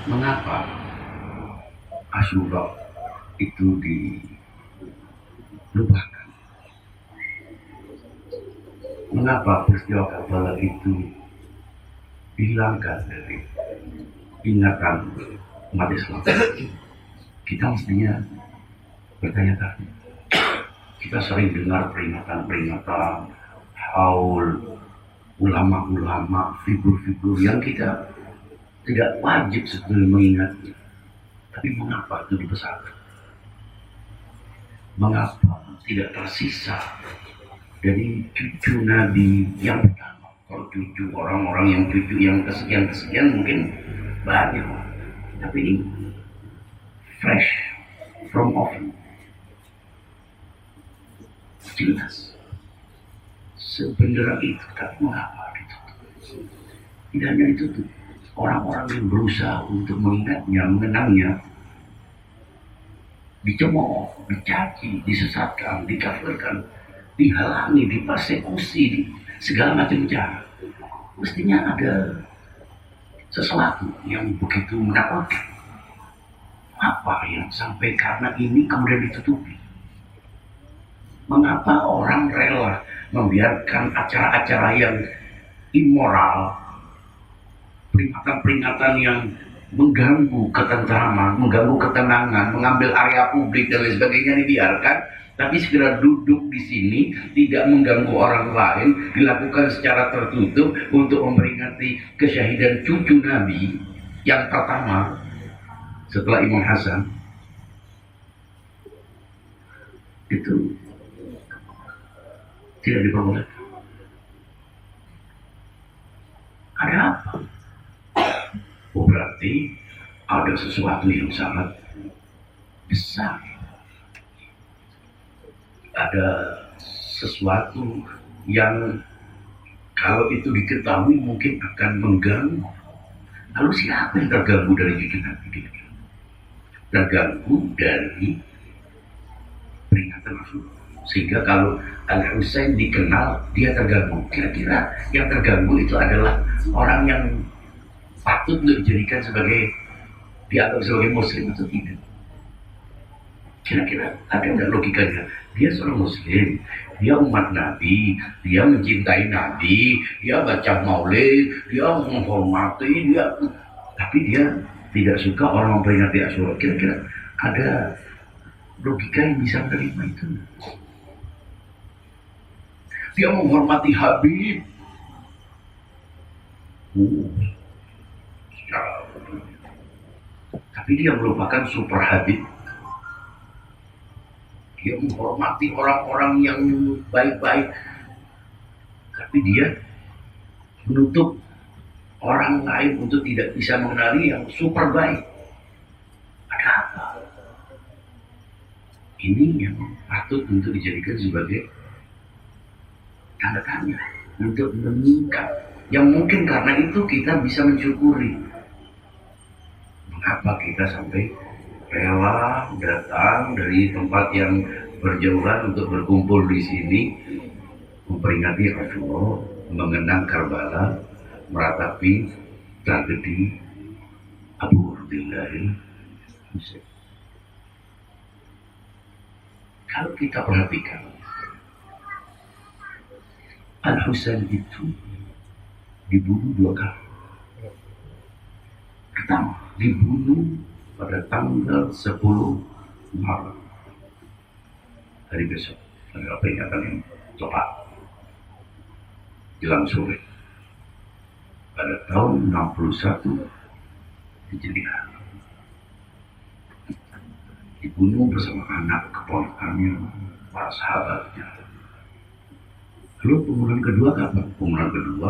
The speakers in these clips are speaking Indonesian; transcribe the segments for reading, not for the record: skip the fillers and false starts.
Mengapa Asyura itu dilupakan? Mengapa peristiwa Karbala itu dihilangkan dari ingatan umat Islam? Kita mestinya bertanya-tanya. Kita sering dengar peringatan-peringatan haul ulama-ulama, figur-figur yang kita tidak wajib sebetulnya mengingatnya. Tapi mengapa itu dibesarkan? Mengapa tidak tersisa dari cucu Nabi yang pertama? Kalau cucu orang-orang yang cucu yang kesekian-kesekian mungkin banyak. Tapi ini fresh from oven. Jelas. Sebenarnya itu, tapi mengapa ditutup? Tidak hanya ditutup. Orang-orang yang berusaha untuk mengingatnya, mengenangnya, dicemooh, dicaci, disesatkan, dikafirkan, dihalangi, dipersekusi, di segala macam cara. Mestinya ada sesuatu yang begitu menakutkan. Apa yang sampai karena ini kemudian ditutupi? Mengapa orang rela membiarkan acara-acara yang immoral, peringatan-peringatan yang mengganggu ketentraman, mengganggu ketenangan, mengambil area publik dan lain sebagainya dibiarkan, tapi segera duduk di sini, tidak mengganggu orang lain, dilakukan secara tertutup untuk memperingati kesyahidan cucu Nabi yang pertama setelah Imam Hasan. Itu tidak diperbolehkan. Ada apa? Oh, berarti ada sesuatu yang sangat besar. Ada sesuatu yang kalau itu diketahui mungkin akan mengganggu. Lalu siapa yang terganggu dari cucu Nabi? Terganggu dari peringatan Rasul. Sehingga kalau Al-Husain dikenal, dia terganggu. Kira-kira yang terganggu itu adalah orang yang patut untuk dijadikan sebagai, dianggap sebagai muslim atau tidak? Kira-kira ada nggak logikanya? Dia seorang muslim, dia umat Nabi, dia mencintai Nabi, dia baca maulid, dia menghormati, tapi dia tidak suka orang memperingati Asyura. Kira-kira ada logika yang bisa menerima itu? Dia menghormati Habib. Tapi dia merupakan super Habib. Dia menghormati orang-orang yang baik-baik. Tapi dia menutup orang lain untuk tidak bisa mengenali yang super baik. Ada apa? Ini yang patut untuk dijadikan sebagai tanda tanya, untuk meningkat. Yang mungkin karena itu kita bisa mensyukuri. Mengapa kita sampai rela datang dari tempat yang berjauhan untuk berkumpul di sini, memperingati Asyura, mengenang Karbala, meratapi tragedi Abu Abdillah. Kalau kita perhatikan, Al-Husain itu dibunuh 2 kali. Pertama, dibunuh pada tanggal 10 Maret. Hari besok, adalah peringatan yang tepat. Jelang sore. Pada tahun 61 Hijriah. Dibunuh bersama anak keponakannya, para sahabatnya. Lalu pembunuhan kedua kapan? Pembunuhan kedua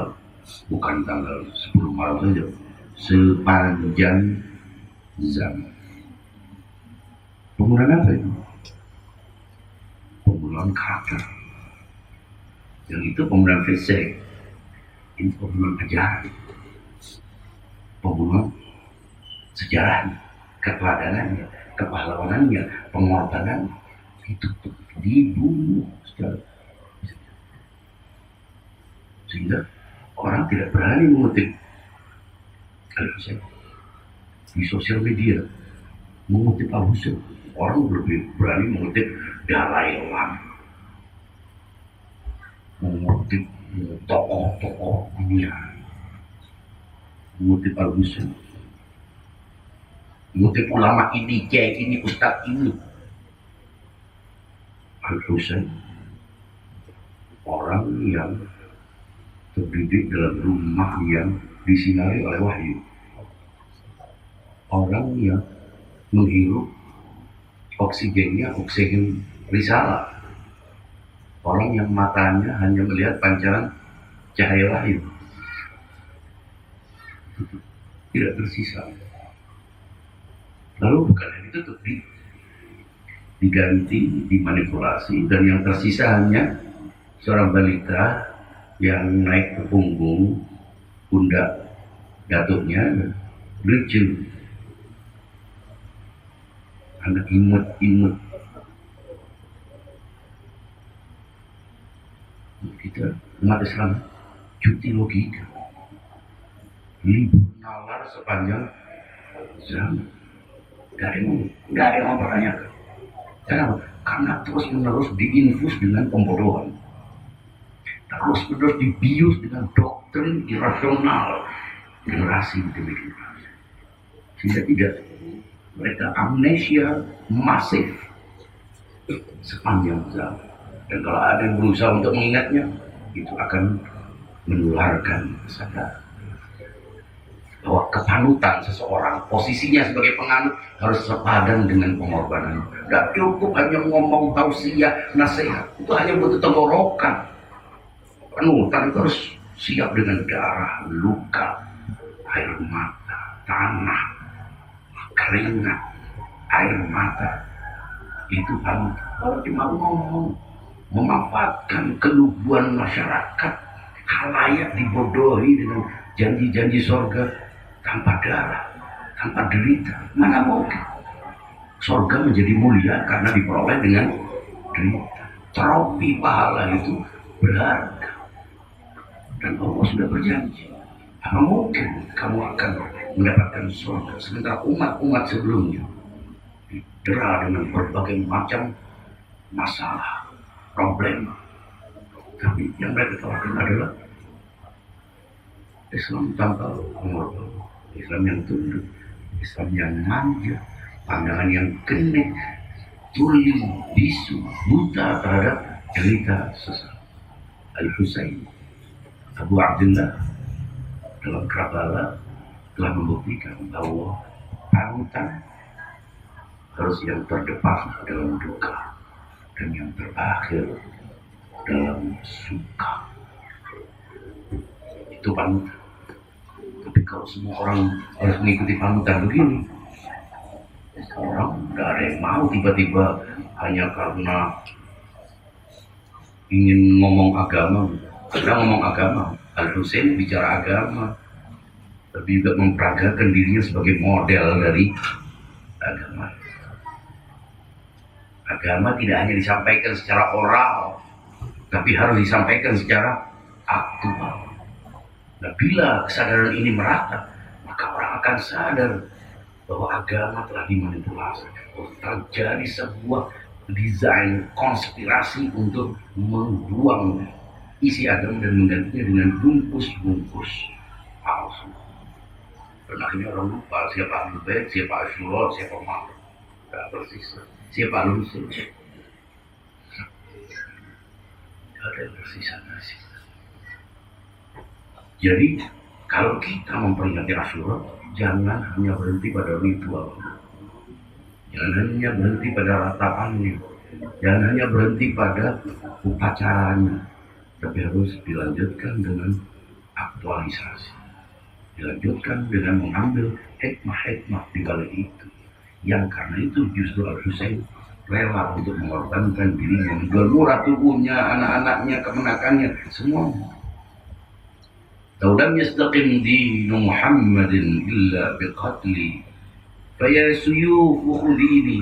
bukan tanggal 10 Maret saja, sepanjang zaman. Pembunuhan apa itu? Pembunuhan karakter. Yang itu pembunuhan fisik. Ini pembunuhan ajaran. Pembunuhan sejarahnya, keteladanan, kepahlawanannya, pengorbanannya. Itu dibunuh secara, sehingga orang tidak berani mengutip Al-Husain. di sosial media mengutip Al Husain. Orang lebih berani mengutip Dalai Lama, mengutip tokoh-tokoh dunia, mengutip Al Husain, mengutip ulama ini, kiai ini, ustadz ini. Al Husain orang yang terdidik dalam rumah yang disinari oleh wahyu, orang yang menghirup oksigen risalah, orang yang matanya hanya melihat pancaran cahaya wahyu, tidak tersisa. Lalu bukan itu diganti, dimanipulasi, dan yang tersisa hanya seorang balita yang naik ke punggung pundak datuknya, lucu, anak imut-imut. Kita umat Islam cuti logika, libur nalar sepanjang zaman. Gak ada yang mempertanyakan. Kenapa? Karena terus menerus diinfus dengan pembodohan, terus menerus dibius dengan doktrin irasional generasi demi generasi, sehingga tidak, mereka amnesia masif sepanjang zaman. Dan kalau ada yang berusaha untuk mengingatnya, itu akan menularkan kesadaran bahwa kepanutan seseorang, posisinya sebagai penganut, harus sepadan dengan pengorbanan. Tidak cukup hanya ngomong tausiah, nasihat, itu hanya butuh tenggorokan. Panutan itu harus siap dengan darah, luka, air mata, tanah, keringat, air mata. Itu panutan. Kalau cuma ngomong, memanfaatkan keluguan masyarakat, khalayak dibodohi dengan janji-janji surga tanpa darah, tanpa derita, mana mungkin surga menjadi mulia karena diperoleh dengan derita. Trofi pahala itu berharga, dan Allah sudah berjanji. Apa mungkin kamu akan mendapatkan surga sementara umat-umat sebelumnya didera dengan berbagai macam masalah, problema? Tapi yang mereka tawarkan adalah Islam tanpa pengorbanan, Islam yang tunduk, Islam yang manja, pandangan yang kening, tuli, bisu, buta terhadap cerita sesat. Al Husain, Abu Abdullah dalam Karbala telah membuktikan bahwa panutan harus yang terdepan dalam duka dan yang terakhir dalam suka. Itu panutan. Tapi kalau semua orang harus mengikuti panutan begini, orang tidak ada yang mau tiba-tiba hanya karena ingin ngomong agama. Sudah ngomong agama, Al Husain bicara agama, tapi juga memperagakan dirinya sebagai model dari agama. Agama tidak hanya disampaikan secara oral, tapi harus disampaikan secara aktual. Nah, bila kesadaran ini merata, maka orang akan sadar bahwa agama telah dimanipulasi. Terjadi sebuah desain konspirasi untuk membuang isi agama dan menggantinya dengan bungkus-bungkus palsu. Dan akhirnya orang lupa siapa Ahlul Bait, siapa Asyura, siapa Makkah. Tidak tersisa. Siapa Al Husain? Tidak ada yang tersisa. Jadi kalau kita memperingati Asyura, jangan hanya berhenti pada ritual, jangan hanya berhenti pada ratapannya, jangan hanya berhenti pada upacaranya, tapi harus dilanjutkan dengan aktualisasi, dilanjutkan dengan mengambil hikmah-hikmah di balik itu. Yang karena itu justru Al Husain rela untuk mengorbankan dirinya, menjual murah tubuhnya, anak-anaknya, kemenakannya, semuanya. Lam yastaqim dinu Muhammadin illa biqatli faya suyufu khudini.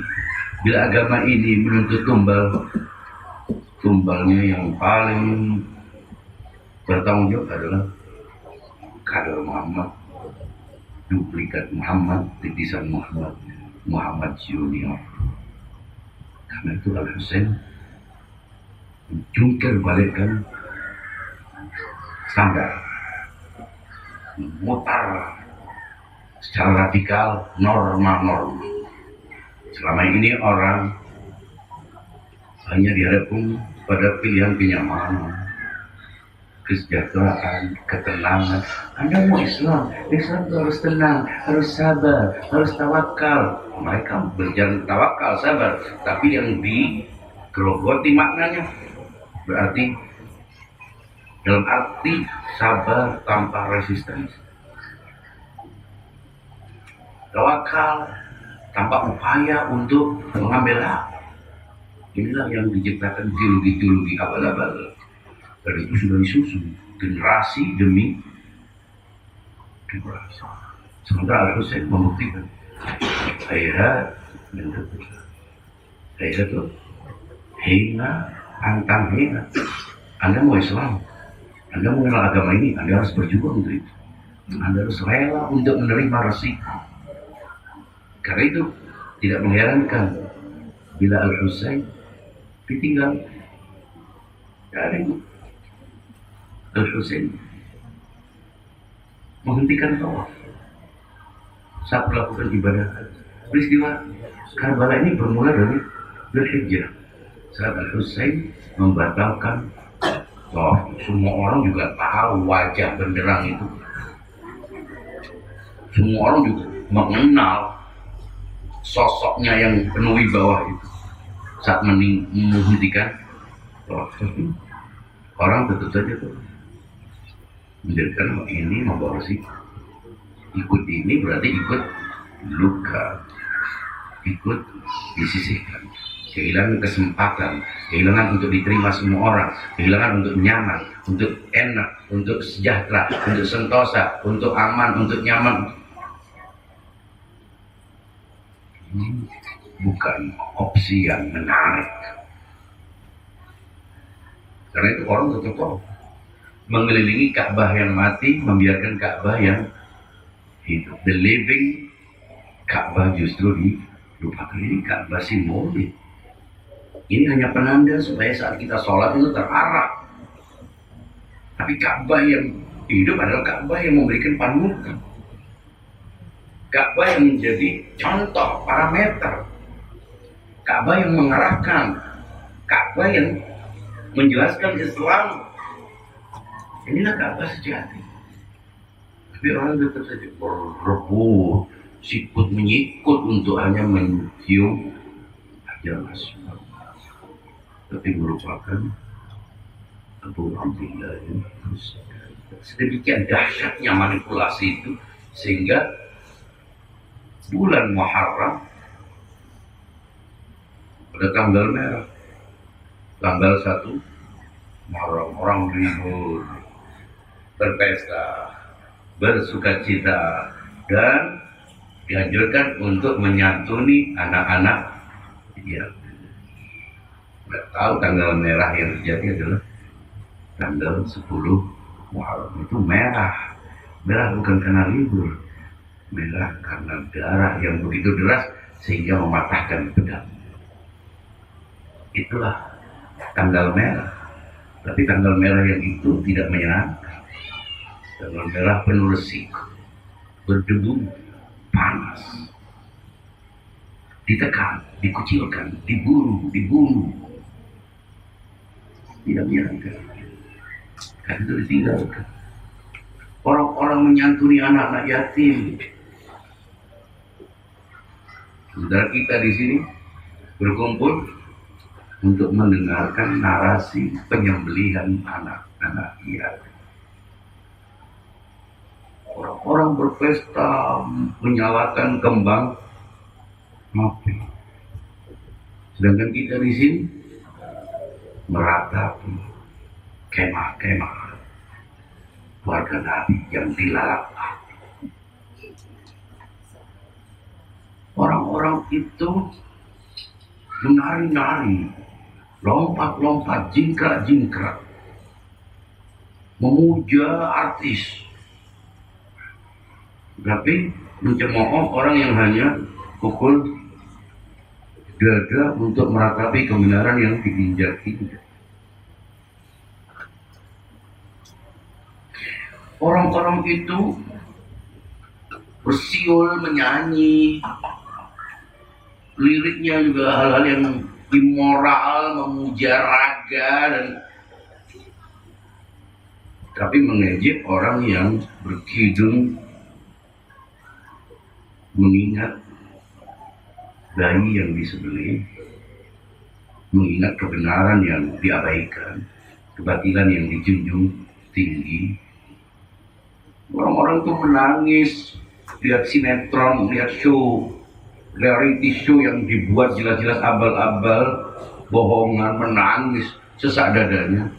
Bila agama ini menuntut tumbalnya yang paling bertanggung jawab adalah kader Muhammad duplikat Muhammad, titisan Muhammad Junior. Karena itu Al-Husain menjungkir balikkan standar, memutar secara radikal norma-norma. Selama ini orang hanya dihadapkan pada pilihan kenyamanan, kesejahteraan, ketenangan. Anda mau Islam itu harus tenang, harus sabar, harus tawakal. Mereka berjalan tawakal, sabar, tapi yang digerogoti maknanya berarti dalam arti sabar tanpa resistensi, tawakal tanpa upaya untuk mengambil hak. Inilah yang diciptakan ideologi-ideologi abal-abal. Dan itu sudah disusun generasi demi generasi. Sementara Al-Husain membuktikan saya itu hina, antang hina. Anda mau Islam, Anda mau mengenal agama ini, Anda harus berjuang untuk itu. Anda harus rela untuk menerima resiko. Karena itu tidak mengherankan bila Al-Husain ditinggal. Dari itu Al-Husain menghentikan tawaf saat melakukan ibadah. Peristiwa Karbala ini bermula dari Dzulhijjah saat Al-Husain membatalkan tawaf. Semua orang juga tahu wajah benderang itu. Semua orang juga mengenal sosoknya yang penuh wibawa itu saat menghentikan tawaf. Orang tentu saja tuh menjadikan ini membawa resiko. Ikut ini berarti ikut luka, ikut disisihkan, kehilangan kesempatan, kehilangan untuk diterima semua orang, kehilangan untuk nyaman, untuk enak, untuk sejahtera, untuk sentosa, untuk aman, untuk nyaman. Ini bukan opsi yang menarik. Karena itu orang tetap tahu mengelilingi Ka'bah yang mati, membiarkan Ka'bah yang hidup. The living Ka'bah justru dilupakan. Ini Ka'bah simbolik. Ini hanya penanda supaya saat kita sholat itu terarah. Tapi Ka'bah yang hidup adalah Ka'bah yang memberikan panutan. Ka'bah yang menjadi contoh, parameter. Ka'bah yang mengarahkan. Ka'bah yang menjelaskan Islam. Inilah Ka'bah sejati. Tapi orang tetap saja berebut, sikut menyikut untuk hanya mencium Hajar Aswad. Tapi merupakan Abu Abdillah yang sedemikian dahsyatnya manipulasi itu sehingga bulan Muharram pada tanggal merah, tanggal 1 Muharram, orang libur, berpesta, bersukacita, dan dianjurkan untuk menyantuni anak-anak. Ya, nggak tahu tanggal merah yang terjadi adalah tanggal 10 Muharram. Itu merah, merah bukan karena libur, merah karena darah yang begitu deras sehingga mematahkan pedang. Itulah tanggal merah. Tapi tanggal merah yang itu tidak menyenangkan. Tanggal merah penuh resiko, berdebu, panas, ditekan, dikucilkan, dibunuh. Tidak menyenangkan. Karena itu ditinggalkan. Orang-orang menyantuni anak-anak yatim. Saudara kita di sini berkumpul untuk mendengarkan narasi penyembelihan anak-anak yatim. Orang-orang berpesta menyalakan kembang api. Sedangkan kita di sini meratapi kemah-kemah warga Nabi yang dilalap api. Orang-orang itu menari-nari, lompat-lompat, jingkrak-jingkrak, memuja artis, tapi mencemooh orang yang hanya pukul dada untuk meratapi kebenaran yang diinjak-injak. Orang-orang itu bersiul, menyanyi, liriknya juga hal-hal yang immoral, memuja raga, dan tapi mengejek orang yang berkidung mengingat bayi yang disembelih, mengingat kebenaran yang diabaikan, kebatilan yang dijunjung tinggi. Orang-orang itu menangis lihat sinetron, lihat show, reality show yang dibuat jelas-jelas abal-abal, bohongan, menangis sesak dadanya.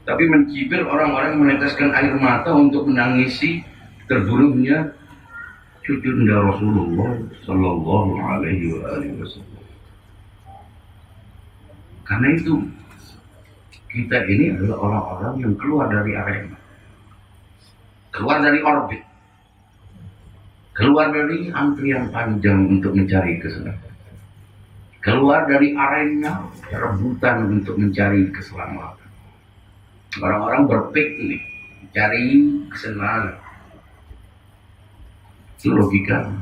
Tapi mencibir orang-orang yang meneteskan air mata untuk menangisi terbunuhnya cucunda Rasulullah Sallallahu Alaihi Wasallam. Karena itu kita ini adalah orang-orang yang keluar dari arena, keluar dari orbit, keluar dari antrian panjang untuk mencari kesenangan, keluar dari arena rebutan untuk mencari keselamatan. Orang-orang berpiknik mencari kesenangan, itu logika.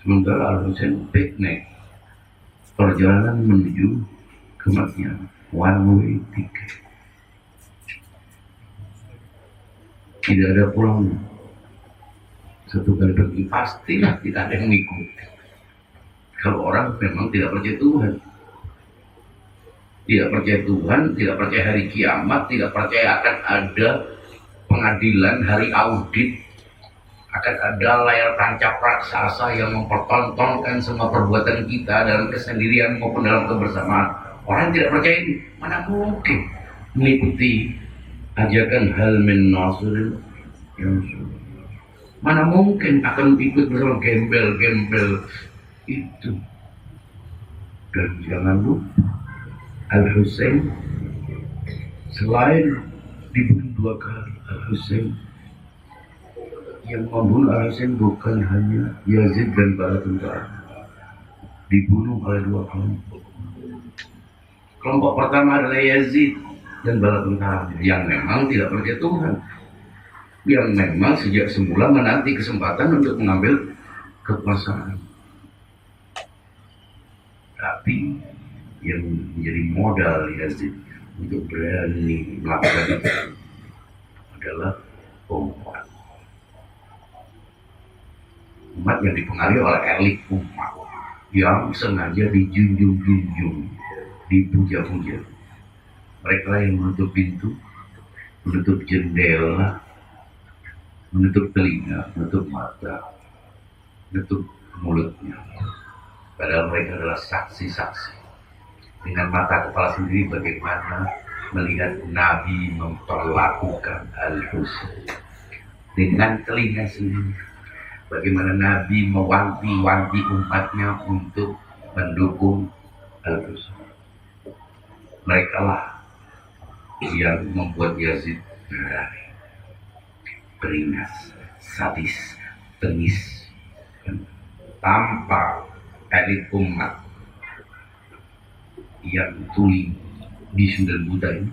Sementara Al-Husain piknik perjalanan menuju kematian, one way ticket, tidak ada pulang. Satu kali pergi pastilah tidak ada yang mengikuti. Kalau orang memang tidak percaya Tuhan, tidak percaya Tuhan, tidak percaya hari kiamat, tidak percaya akan ada pengadilan, hari audit, akan ada layar tancap raksasa yang mempertontonkan semua perbuatan kita dalam kesendirian maupun dalam kebersamaan. Orang tidak percaya ini, mana mungkin mengikuti ajakan hal min nasirin yang mana mungkin akan ikut bersama gembel-gembel itu. Dan jangan lupa Al-Husain selain dibunuh 2 kali, Al-Husain yang membunuh Al-Husain bukan hanya Yazid dan bala tentara, dibunuh oleh 2 kelompok. Kelompok pertama adalah Yazid dan bala tentara yang memang tidak percaya Tuhan, yang memang sejak semula menanti kesempatan untuk mengambil kekuasaan. Tapi yang menjadi modal Yazid untuk berani melakukan itu adalah umat yang dipengaruhi oleh elit umat yang sengaja dijunjung-junjung, dipuja-puja. Mereka yang menutup pintu, menutup jendela, menutup telinga, menutup mata, menutup mulutnya. Padahal mereka adalah saksi-saksi. Dengan mata kepala sendiri bagaimana melihat Nabi memperlakukan Al-Husain. Dengan telinga sendiri bagaimana Nabi mewanti-wanti umatnya untuk mendukung Al-Husain. Mereka lah yang membuat Yazid berani, beringas, sadis, tengis, tanpa elit umat yang tuli bisu dan buta ini,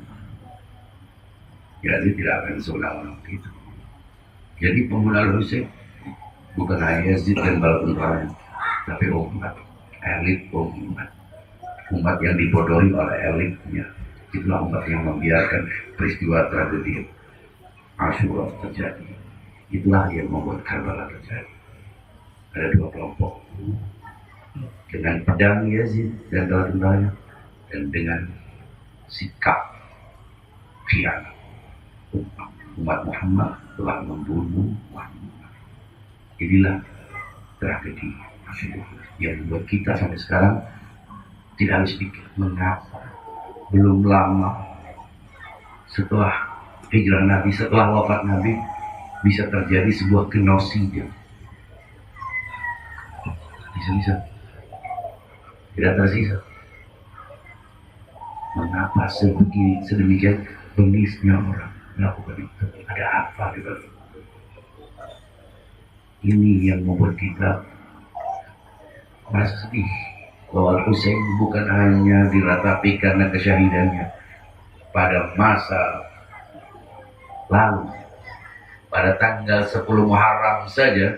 Yazid tidak akan seorang itu. Jadi pembunuh Al-Husain bukan hanya Yazid dan bala tentara, tapi umat, elit umat yang dibodohi oleh elitnya. Itulah umat yang membiarkan peristiwa tragedi Asyura terjadi. Itulah yang membuat Karbala terjadi. Ada 2 kelompok, dengan pedang Yazid dan bala tentaranya, dan dengan sikap khianat umat Muhammad telah membunuh Muhammad. Inilah tragedi yang membuat kita sampai sekarang tidak habis pikir mengapa belum lama setelah hijrah Nabi, setelah wafat Nabi, bisa terjadi sebuah genosida. Bisa tidak tersisa. Mengapa sedemikian bengisnya orang? melakukan itu. Ada apa di balik? Ini yang membuat kita merasa sedih bahwa Husain bukan hanya diratapi karena kesyahidannya pada masa lalu, pada tanggal 10 Muharram saja,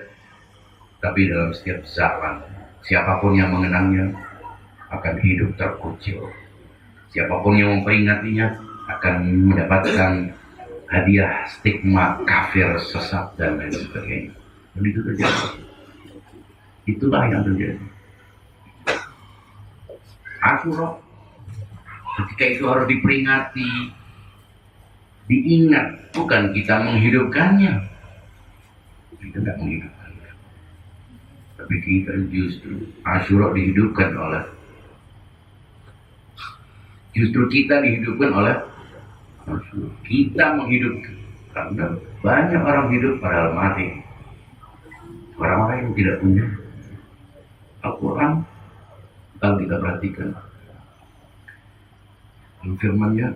tapi dalam setiap zaman siapapun yang mengenangnya akan hidup terkucil. Siapapun yang memperingatinya akan mendapatkan hadiah stigma kafir, sesat, dan lain sebagainya. Dan itu terjadi. Itulah yang terjadi. Asyura, ketika itu harus diperingati, diingat, bukan kita menghidupkannya. Kita tidak menghidupkannya. Tapi kita justru Asyura dihidupkan oleh, justru kita dihidupkan oleh Asyura. Kita menghidupkan, karena banyak orang hidup padahal mati. Orang-orang yang tidak punya Al-Quran, kalau kita perhatikan firman-Nya,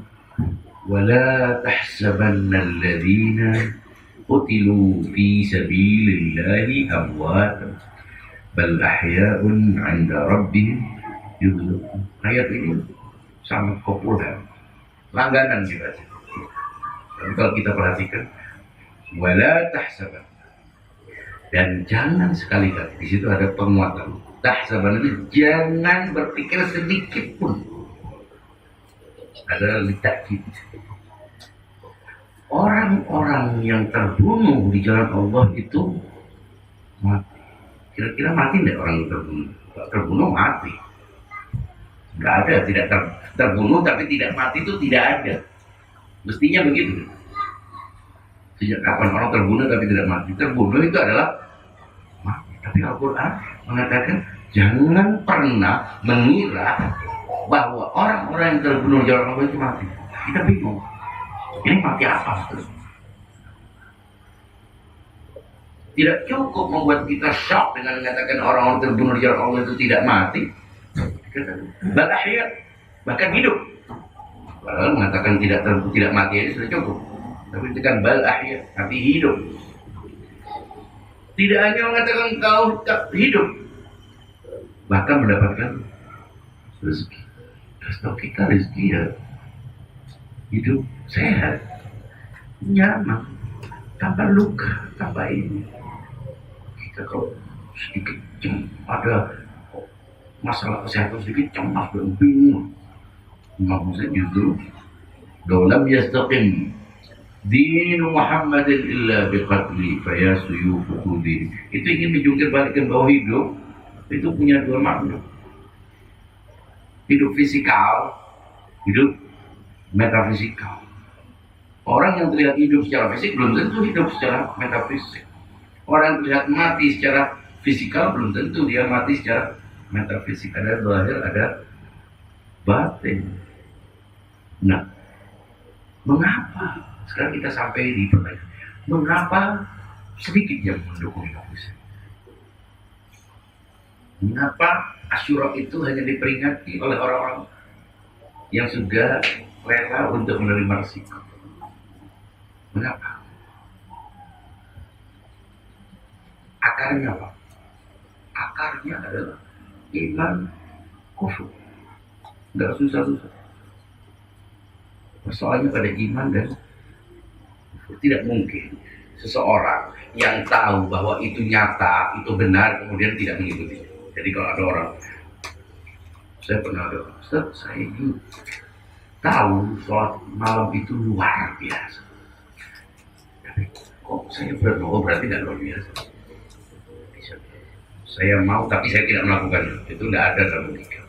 وَلَا تَحْسَبَنَّ الَّذِينَ قُتِلُوا فِي سَبِيلِ اللَّهِ أَمْوَاتًا بَلْ أَحْيَاءٌ عِنْدَ رَبِّهِمْ يُرْزَقُونَ. Ayat ini sangat populer, langganan dibaca. Dan kalau kita perhatikan, وَلَا تَحْسَبَنَّ, dan jangan sekali-kali, di situ ada penguatan. Tahsaban itu jangan berpikir sedikit pun. Ada litakid. Orang-orang yang terbunuh di jalan Allah itu mati. Kira-kira mati tidak orang yang terbunuh? Terbunuh mati. Tidak ada, tidak terbunuh tapi tidak mati itu tidak ada. Mestinya begitu. Sejak kapan orang terbunuh tapi tidak mati? Terbunuh itu adalah mati. Tapi Al-Quran mengatakan jangan pernah mengira bahwa orang-orang yang terbunuh di jalan Allah itu mati. Kita bingung. Ini mati apa? Tidak cukup membuat kita shock dengan mengatakan orang-orang terbunuh di jalan Allah itu tidak mati. Bahkan hidup. Padahal mengatakan tidak mati itu sudah cukup. Tapi itu kan bal ahya, tapi hidup. Tidak hanya mengatakan kau hidup, bahkan mendapatkan rezeki. Kalau kita rezeki ya hidup sehat, nyaman, tanpa luka, tanpa ini. Kita kalau sedikit ada masalah kesehatan sedikit cemas dan bingung. Maksudnya justru dalam yastaqim Dinu Muhammadin illa biqatli faya suyufuhu din. Itu ingin menjungkir balikkan bahwa hidup itu punya dua makna. Hidup fisikal, hidup metafisikal. Orang yang terlihat hidup secara fisik belum tentu hidup secara metafisik. Orang yang terlihat mati secara fisikal belum tentu dia mati secara metafisik. Ada zahir, ada batin. Nah, mengapa? Sekarang kita sampai di pertanyaan, mengapa sedikit yang mendukung Husain? Mengapa Asyura itu hanya diperingati oleh orang-orang yang sudah rela untuk menerima resiko? Mengapa? Akarnya apa? Akarnya adalah iman kufur. Tidak susah-susah. Persoalannya pada iman dan tidak mungkin seseorang yang tahu bahwa itu nyata, itu benar, kemudian tidak mengikuti. Jadi kalau ada orang, saya pernah ada, Ustaz, saya ini tahu sholat malam itu luar biasa. Tapi kok saya berarti tidak luar biasa. Saya mau, tapi saya tidak melakukannya. Itu tidak ada dalam logika.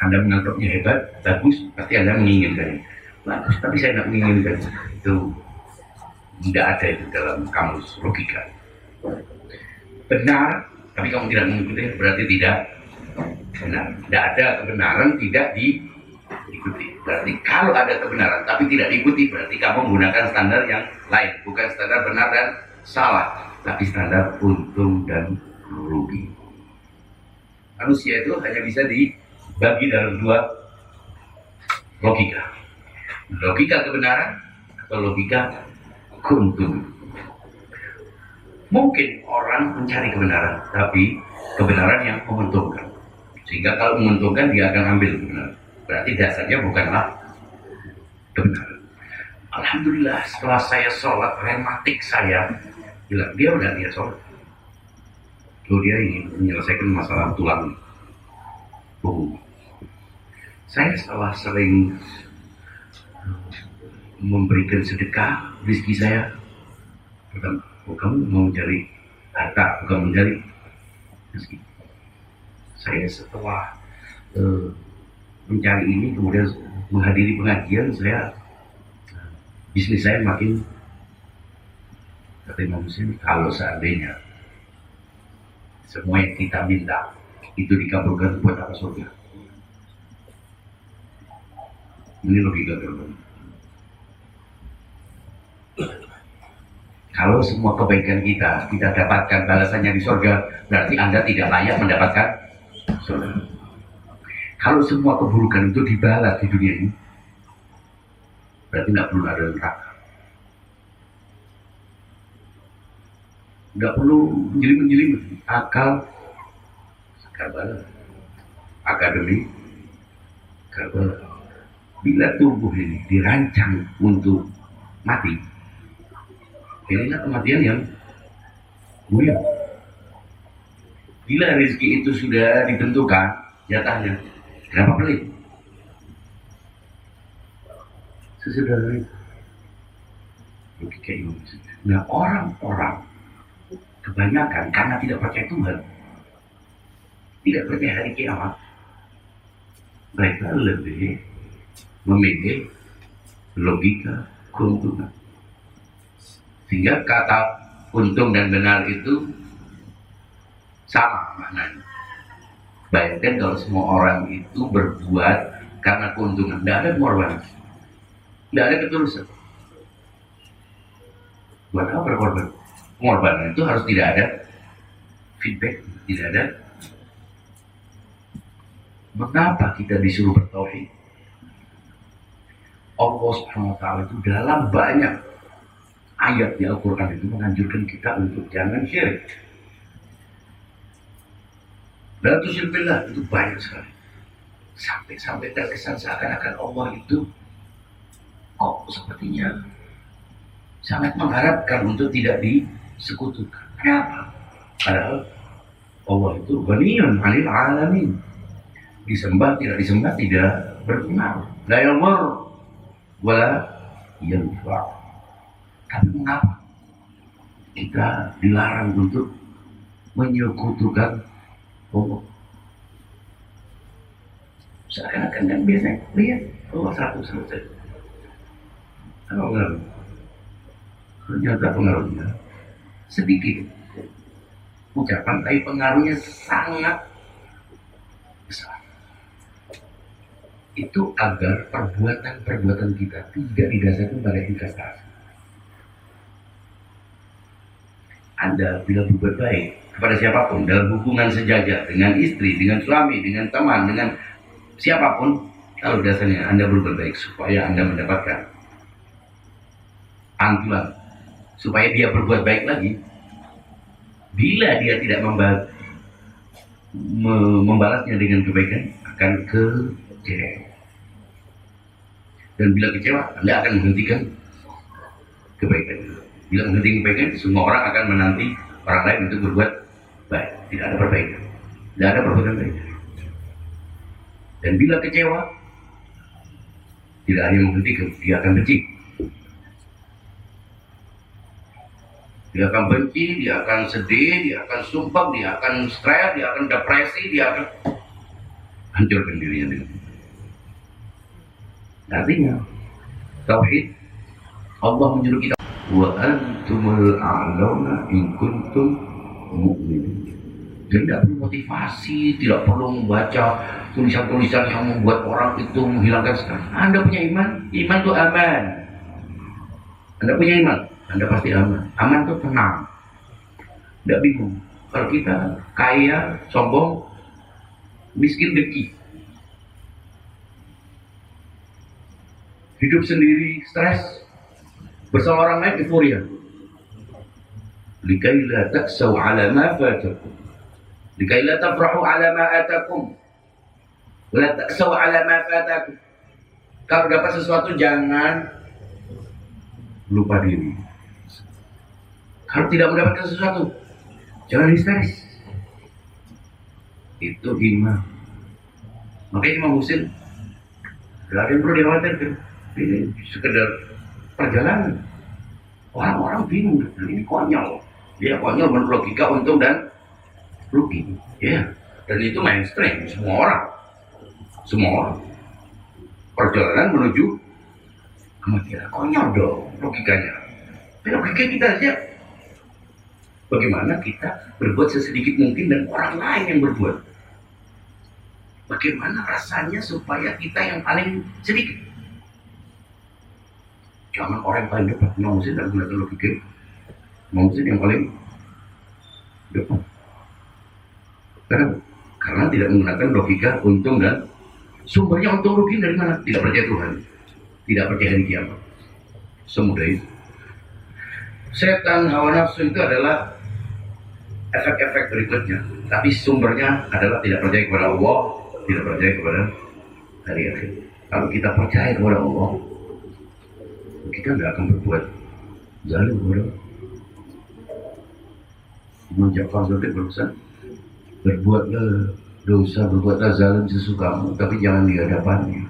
Anda menganggapnya hebat, bagus, tapi Anda menginginkannya. Bagus, tapi saya tidak menginginkan. Itu tidak ada itu dalam kamus logika. Benar, tapi kamu tidak mengikuti, berarti tidak benar. Tidak ada kebenaran, tidak diikuti. Berarti kalau ada kebenaran, tapi tidak diikuti, berarti kamu menggunakan standar yang lain. Bukan standar benar dan salah, tapi standar untung dan rugi. Manusia itu hanya bisa dibagi dalam dua logika. Logika kebenaran atau logika keuntungan. Mungkin orang mencari kebenaran, tapi kebenaran yang menguntungkan. Sehingga kalau menguntungkan dia akan ambil kebenaran. Berarti dasarnya bukanlah kebenaran. Alhamdulillah setelah saya sholat, rematik saya bilang, dia udah lihat sholat. Lalu dia ingin menyelesaikan masalah tulang punggung. Saya setelah sering memberikan sedekah rezeki saya, pertama, kamu mau mencari harta, bukan mencari rezeki. Saya setelah mencari ini, kemudian menghadiri pengajian, bisnis saya makin, kata Imam Muslim, kalau seandainya semua yang kita minta itu dikabulkan, buat apa surga? Ini logika terbang. Kalau semua kebaikan kita dapatkan balasannya di surga, berarti Anda tidak layak mendapatkan surga. Kalau semua keburukan itu dibalas di dunia ini, berarti nggak perlu ada neraka. Nggak perlu menjelim-menjelim akal Karbala, akademi Karbala. Bila tubuh ini dirancang untuk mati, inilah kematian yang mulia. Bila rezeki itu sudah ditentukan jatahnya, kenapa pelit? Sesederhana itu logika ini. Nah, orang-orang kebanyakan karena tidak percaya Tuhan, tidak percaya hari kiamat, mereka lebih memilih logika keuntungan. Sehingga kata untung dan benar itu sama maknanya. Bayangkan kalau semua orang itu berbuat karena keuntungan, tidak ada pengorbanan, tidak ada ketulusan. Buat apa berkorban? Pengorbanan itu harus tidak ada feedback, tidak ada. Mengapa kita disuruh bertauhid? Allah Subhanahu wa Ta'ala itu dalam banyak ayat di Al-Quran itu menganjurkan kita untuk jangan syirik. Dan tusyrik billah itu banyak sekali. Sampai terkesan seakan-akan Allah itu kok sepertinya sangat mengharapkan untuk tidak disekutukan. Kenapa? Padahal Allah itu ghaniyun 'anil 'alamin. Disembah tidak disembah tidak berpengaruh. La yadhur wala yanfa'. Tapi mengapa kita dilarang untuk menyekutukan Allah? Seakan-akan kan biasanya lihat Allah 100%. Apa pengaruh? Ternyata pengaruhnya sedikit ucapan, tapi pengaruhnya sangat besar. Itu agar perbuatan kita tidak didasarkan pada investasi. Anda bila berbuat baik kepada siapapun dalam hubungan sejajar dengan istri, dengan suami, dengan teman, dengan siapapun, kalau dasarnya Anda berbuat baik supaya Anda mendapatkan antulan, supaya dia berbuat baik lagi. Bila dia tidak membalasnya dengan kebaikan, akan kecewa. Dan bila kecewa, Anda akan menghentikan kebaikan. Bila menghentikan kebaikan, semua orang akan menanti orang lain untuk berbuat baik. Tidak ada perbaikan, tidak ada perbuatan baik. Dan bila kecewa, tidak hanya menghentikan, dia akan benci. Dia akan benci, dia akan sedih, dia akan sumpah, dia akan stres, dia akan depresi, dia akan hancurkan dirinya dengan itu. Artinya, tauhid, Allah menyuruh kita, wa antumul a'launa in kuntum mu'minin. Jadi tidak perlu motivasi, tidak perlu membaca tulisan-tulisan yang membuat orang itu menghilangkan stres. Anda punya iman, iman itu aman. Anda punya iman, Anda pasti aman. Aman itu tenang, tidak bingung. Kalau kita kaya, sombong, miskin, dengki, hidup sendiri, stres, bersama orang lain euforia. Likai la ta'sau ala ma fatakum, likai la tafrahu ala ma atakum, la ta'sau ala ma fatakum. Kalau dapat sesuatu jangan lupa diri. Kalau tidak mendapatkan sesuatu jangan histeris. Itu iman. Makanya Imam Husain tidak ada yang perlu dikhawatirkan. Ini sekedar perjalanan. Orang-orang bingung, ini konyol. Dia konyol menurut logika untung dan rugi. Ya, dan itu mainstream semua orang. Semua orang. Perjalanan menuju kematian. Konyol dong logikanya. Tapi logika kita aja. Bagaimana kita berbuat sesedikit mungkin dan orang lain yang berbuat. Bagaimana rasanya supaya kita yang paling sedikit. Jangan orang yang paling depan. Imam Husain tidak menggunakan logika. Imam Husain yang paling depan. Karena tidak menggunakan logika untung dan sumbernya untung rugi dari mana? Tidak percaya Tuhan. Tidak percaya hari kiamat. Semudah itu. Setan, hawa nafsu itu adalah efek-efek berikutnya. Tapi sumbernya adalah tidak percaya kepada Allah, tidak percaya kepada hari akhir. Kalau kita percaya kepada Allah, kita nggak akan berbuat zalim kepada Allah. Imam Ja'far Shadiq berusaha berbuatlah dosa, berbuatlah zalim sesukamu, tapi jangan di hadapannya.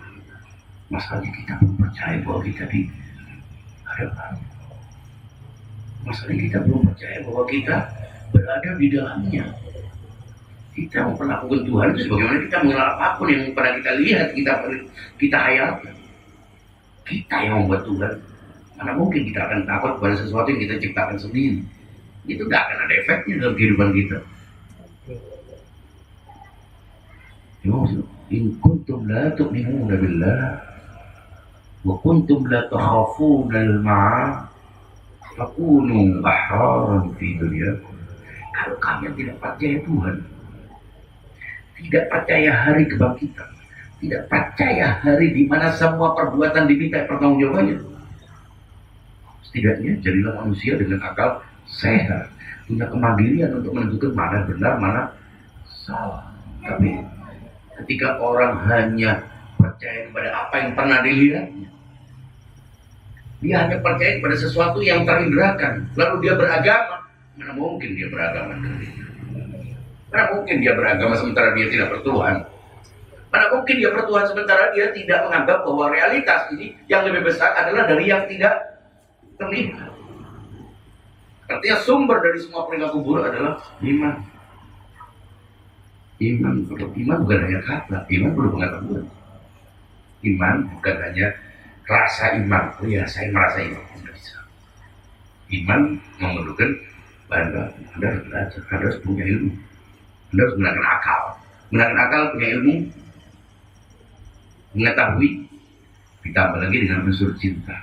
Masalahnya kita belum percaya bahwa kita di hadapannya. Masalahnya kita belum percaya bahwa kita berada di dalamnya. Kita memperlakukan Tuhan itu sebagaimana kita mengenal apapun yang pernah kita lihat, kita hayalkan. Kita yang membuat Tuhan. Mana mungkin kita akan takut pada sesuatu yang kita ciptakan sendiri. Itu tidak akan ada efeknya dalam kehidupan kita. In kuntum la tu'minuna billah wa kuntum la takhafuna al-ma'a fakunu ahraran fi dunyakum. Kalau kalian tidak percaya Tuhan, tidak percaya hari kebangkitan, tidak percaya hari di mana semua perbuatan diminta pertanggungjawabannya, setidaknya jadilah manusia dengan akal sehat, punya kemandirian untuk menentukan mana benar, mana salah. Tapi ketika orang hanya percaya kepada apa yang pernah dilihatnya, dia hanya percaya kepada sesuatu yang terinderakan, lalu dia beragama. Mana mungkin dia beragama? Mana mungkin dia beragama sementara dia tidak bertuhan? Mana mungkin dia bertuhan sementara dia tidak menganggap bahwa realitas ini yang lebih besar adalah dari yang tidak terlihat? Artinya sumber dari semua perilaku buruk adalah iman. Iman bukan hanya kata, iman perlu pengetahuan. Iman bukan hanya rasa iman. Oh ya, saya merasa iman. Tidak bisa. Iman memerlukan bahan baku. Anda harus belajar, Anda harus punya ilmu. Anda harus menggunakan akal. Menggunakan akal, punya ilmu, mengetahui, ditambah lagi dengan unsur cinta.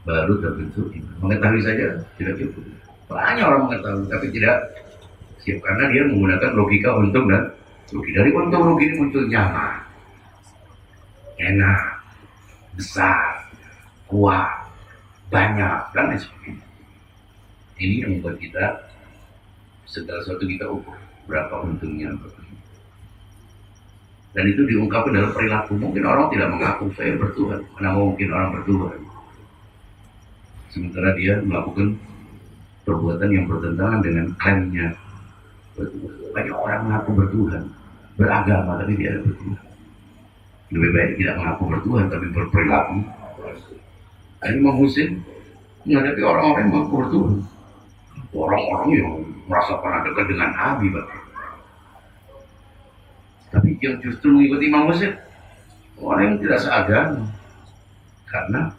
Baru terbentuk iman. Mengetahui saja tidak cukup. Banyak orang mengetahui, tapi tidak siap. Karena dia menggunakan logika untung dan rugi. Dari untung rugi ini muncul nyaman, enak, besar, kuat, banyak, dan lain sebagainya. Ini yang membuat kita segala sesuatu kita ukur berapa untungnya. Dan itu diungkapkan dalam perilaku. Mungkin orang tidak mengaku saya bertuhan. Mana mungkin orang bertuhan sementara dia melakukan perbuatan yang bertentangan dengan klaimnya bertuhan. Banyak orang mengaku bertuhan, beragama tapi tidak bertuhan. Lebih baik tidak mengaku bertuhan tapi berperilaku. Ini Imam Husain menghadapi orang-orang yang mengaku bertuhan, orang-orang yang merasa pernah dekat dengan Nabi, bahkan. Tapi yang justru mengikuti Imam Husain orang yang tidak seagama. Karena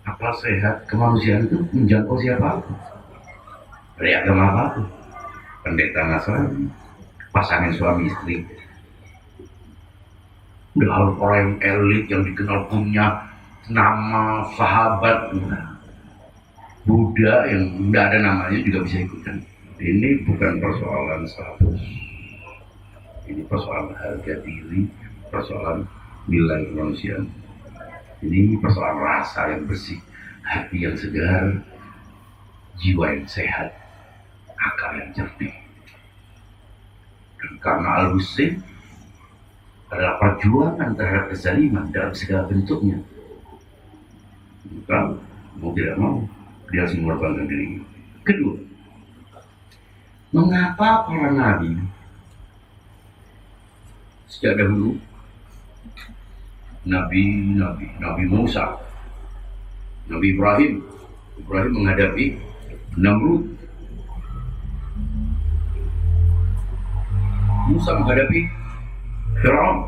akal sehat kemanusiaan itu menjangkau siapapun, dari agama apapun, pendeta Nasrani, pasangan suami istri, udah orang yang elit yang dikenal punya nama sahabat, Buddha yang tidak ada namanya juga bisa ikutan. Ini bukan persoalan status, ini persoalan harga diri, persoalan nilai kemanusiaan. Ini persoalan rasa yang bersih, hati yang segar, jiwa yang sehat, akal yang jernih. Dan karena Al-Husain adalah perjuangan terhadap kezaliman dalam segala bentuknya, maka mau tidak mau dia harus mengorbankan dirinya. Kedua, mengapa para nabi sejak dahulu, Nabi Musa, Nabi Ibrahim menghadapi Namrud, Musa menghadapi Firaun.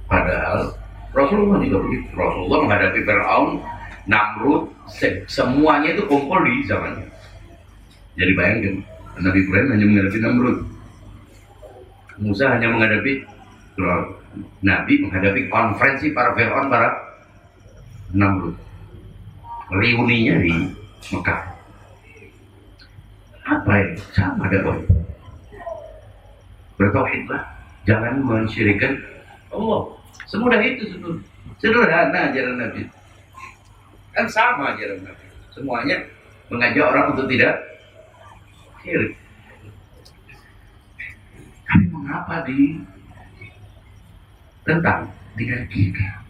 Padahal Rasulullah juga begitu. Rasulullah menghadapi Firaun, Namrud, semuanya itu kumpul di zamannya. Jadi bayangkan, Nabi Ibrahim hanya menghadapi Namrud, Musa hanya menghadapi Firaun, Nabi menghadapi konferensi para Firaun, para Namrud. Reuninya di Mekah. Apa ya? Sama dakwah. Bertauhidlah, jangan mensyirikkan Allah. Semudah itu sebetulnya. Sederhana ajaran Nabi. Kan sama ajaran Nabi. Semuanya mengajak orang untuk tidak syirik. Tapi mengapa ditentang, digagikan,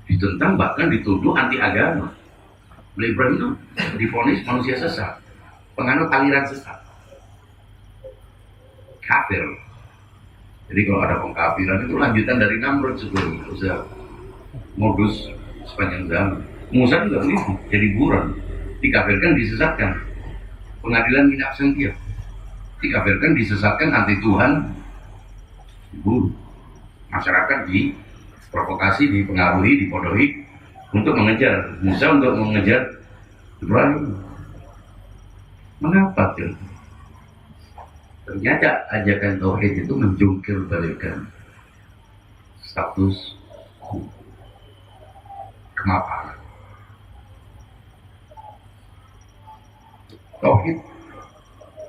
ditentang, bahkan dituduh anti agama? Ibrahim itu divonis manusia sesat, penganut aliran sesat, kafir. Jadi kalau ada pengkafiran itu lanjutan dari Namrud sebelumnya, usaha modus sepanjang zaman. Musa juga begitu, jadi buron, dikafirkan, disesatkan. Pengadilan in absentia, dikafirkan, disesatkan, anti Tuhan, dibunuh. Masyarakat diprovokasi, dipengaruhi, dipodohi untuk mengejar Musa, untuk mengejar Ibrahim. Mengapa tuh? Ternyata ajakan tauhid itu menjungkir balikan status kemapanan. Tauhid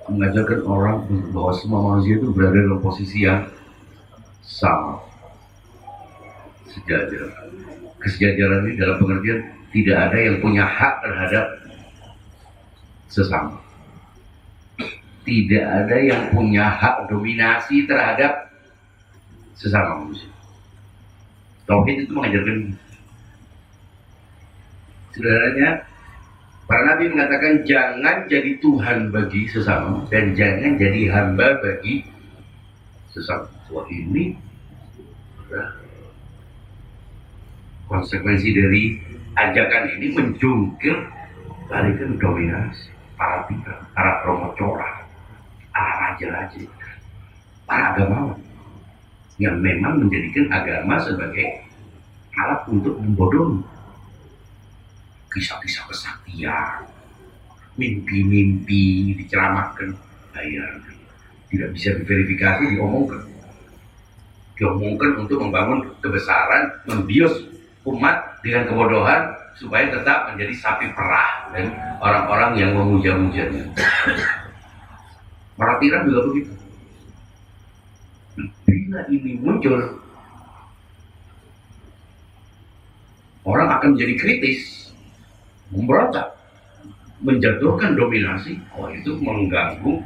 mengajarkan orang bahwa semua manusia itu berada dalam posisi yang sama, sejajar. Kesejajaran ini dalam pengertian tidak ada yang punya hak terhadap sesama. Tidak ada yang punya hak dominasi terhadap sesama manusia. Tauhid itu mengajarkan. Saudaranya, para nabi mengatakan jangan jadi Tuhan bagi sesama dan jangan jadi hamba bagi sesama. Wah, ini konsekuensi dari ajakan ini menjungkir balikan dominasi para tiran, para promotora, para raja-raja, para agamawan yang memang menjadikan agama sebagai alat untuk membodohi. Kisah-kisah kesaktian, mimpi-mimpi diceramahkan, bayangkan, tidak bisa diverifikasi, diomongkan untuk membangun kebesaran, membius umat dengan kebodohan supaya tetap menjadi sapi perah dan orang-orang yang memuja-mujanya. Para tiran juga begitu. Bila ini muncul, orang akan menjadi kritis, memberontak, menjatuhkan dominasi. Oh, itu mengganggu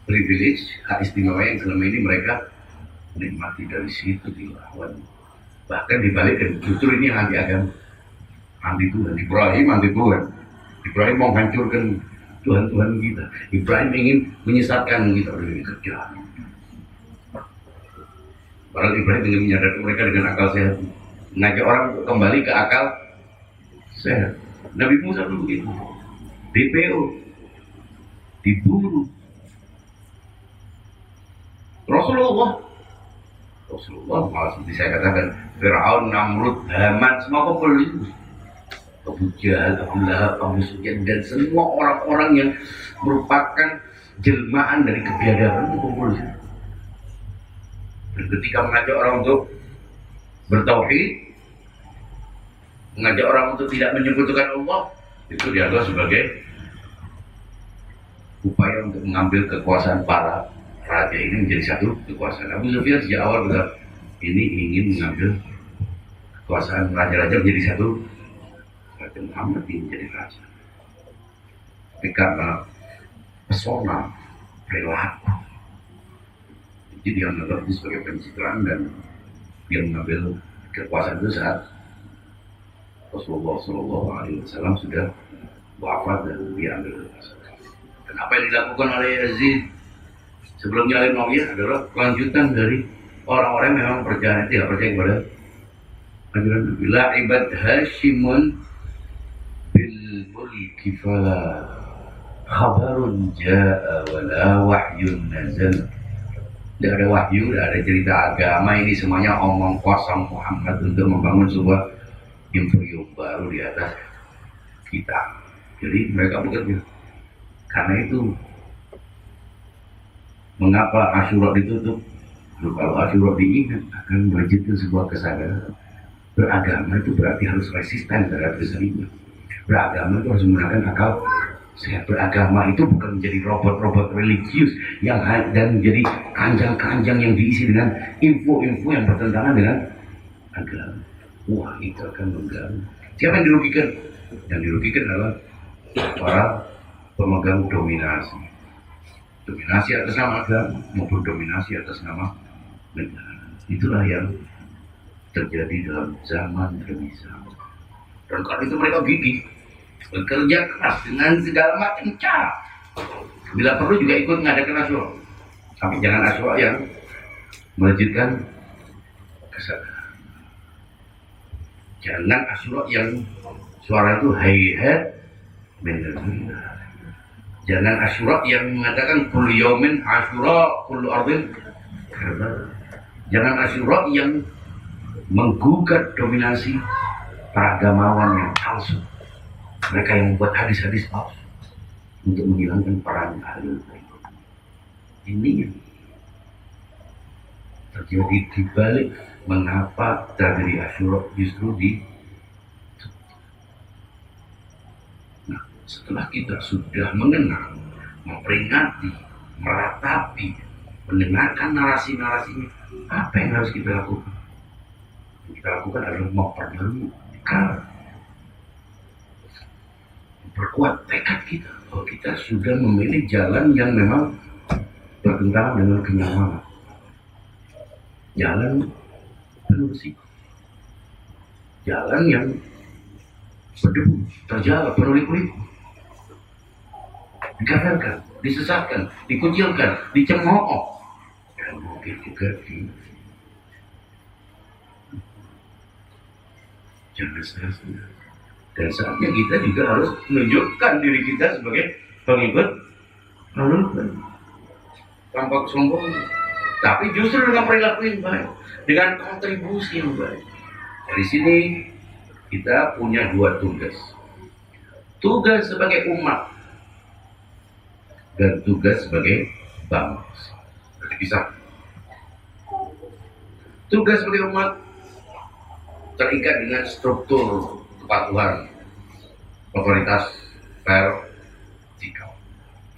privilege, hak istimewa yang selama ini mereka nikmati. Dari situ dilawan, bahkan dibalikkan. Justru ini yang anti agama, anti Tuhan. Ibrahim anti Tuhan. Ibrahim mau hancurkan Tuhan-Tuhan kita. Ibrahim ingin menyesatkan kita dari kerja. Padahal Ibrahim ingin menyadarkan mereka dengan akal sehat, mengajak orang untuk kembali ke akal sehat. Nabi Musa dulu begitu, DPO, dibunuh. Rasulullah malah seperti saya katakan, Firaun, Namrud, Haman, semua kumpul itu. Abu Jahal, Abu Lahab, Abu Sufyan, dan semua orang-orang yang merupakan jelmaan dari kebiadaban itu kumpul di situ. Dan ketika mengajak orang untuk bertauhid, mengajak orang untuk tidak menyekutukan Allah, itu dianggap sebagai upaya untuk mengambil kekuasaan para raja ini menjadi satu kekuasaan. Abu Sufyan sejak awal sudah ini ingin mengambil kekuasaan raja-raja menjadi satu. Raja Muhammad ingin menjadi raja. Tapi karena pesona, perilaku, jadi dia menganggap itu sebagai pencitraan dan dia mengambil kekuasaan itu saat Rasulullah SAW sudah wafat dan dia ambil kekuasaan. Dan apa yang dilakukan oleh Yazid sebelumnya oleh Muawiyah adalah kelanjutan dari orang-orang yang memang percaya, tidak percaya kepada ajaran Nabi. La'ibat Hashimun bil mulki fala khabarun ja'a wala wahyun nazal. Tidak ada wahyu, tidak ada cerita agama, ini semuanya omong kosong Muhammad untuk membangun sebuah imperium baru di atas kita. Jadi mereka bekerja. Karena itu mengapa Asyura ditutup? Kalau Asyura diingat akan melahirkan sebuah kesadaran. Beragama itu berarti harus resisten terhadap kezaliman. Beragama itu harus menggunakan akal sehat. Beragama itu bukan menjadi robot-robot religius yang dan menjadi keranjang-keranjang yang diisi dengan info-info yang bertentangan dengan agama. Wah, itu akan mengganggu. Siapa yang dirugikan? Yang dirugikan adalah para pemegang dominasi. Dominasi atas nama agama maupun dominasi atas nama negara. Itulah yang terjadi dalam zaman demi zaman. Dan karena itu mereka gigih, bekerja keras dengan segala macam cara. Bila perlu juga ikut mengadakan Asyura. Tapi jangan Asyura yang melejitkan kesadaran. Jangan Asyura yang suara itu hayhat mendengar. Jangan Asyura yang mengatakan kullu yaumin Asyura kullu ardin. Jangan Asyura yang menggugat dominasi para agamawan yang palsu. Mereka yang membuat hadis-hadis palsu untuk menghilangkan peran ahli. Ini yang terjadi di balik mengapa tragedi Asyura justru di. Nah, setelah kita sudah mengenal, memperingati, meratapi, mendengarkan narasi-narasinya, apa yang harus kita lakukan? Yang kita lakukan adalah memperbarui akal, memperkuat tekad kita bahwa kita sudah memilih jalan yang memang bertentangan dengan kenyamanan, jalan penuh risiko, jalan yang berdebu, terjal, penuh liku-liku, dikafirkan, disesatkan, dikucilkan, dicemooh, dan mungkin juga jangan salah. Dan saatnya kita juga harus menunjukkan diri kita sebagai pengikut Rasulullah tanpa kesombongan, tapi justru dengan perilaku yang baik, dengan kontribusi yang baik. Dari sini kita punya dua tugas. Tugas sebagai umat dan tugas sebagai bangsa. Bisa. Tugas sebagai umat terikat dengan struktur kepatuhan, otoritas, vertikal.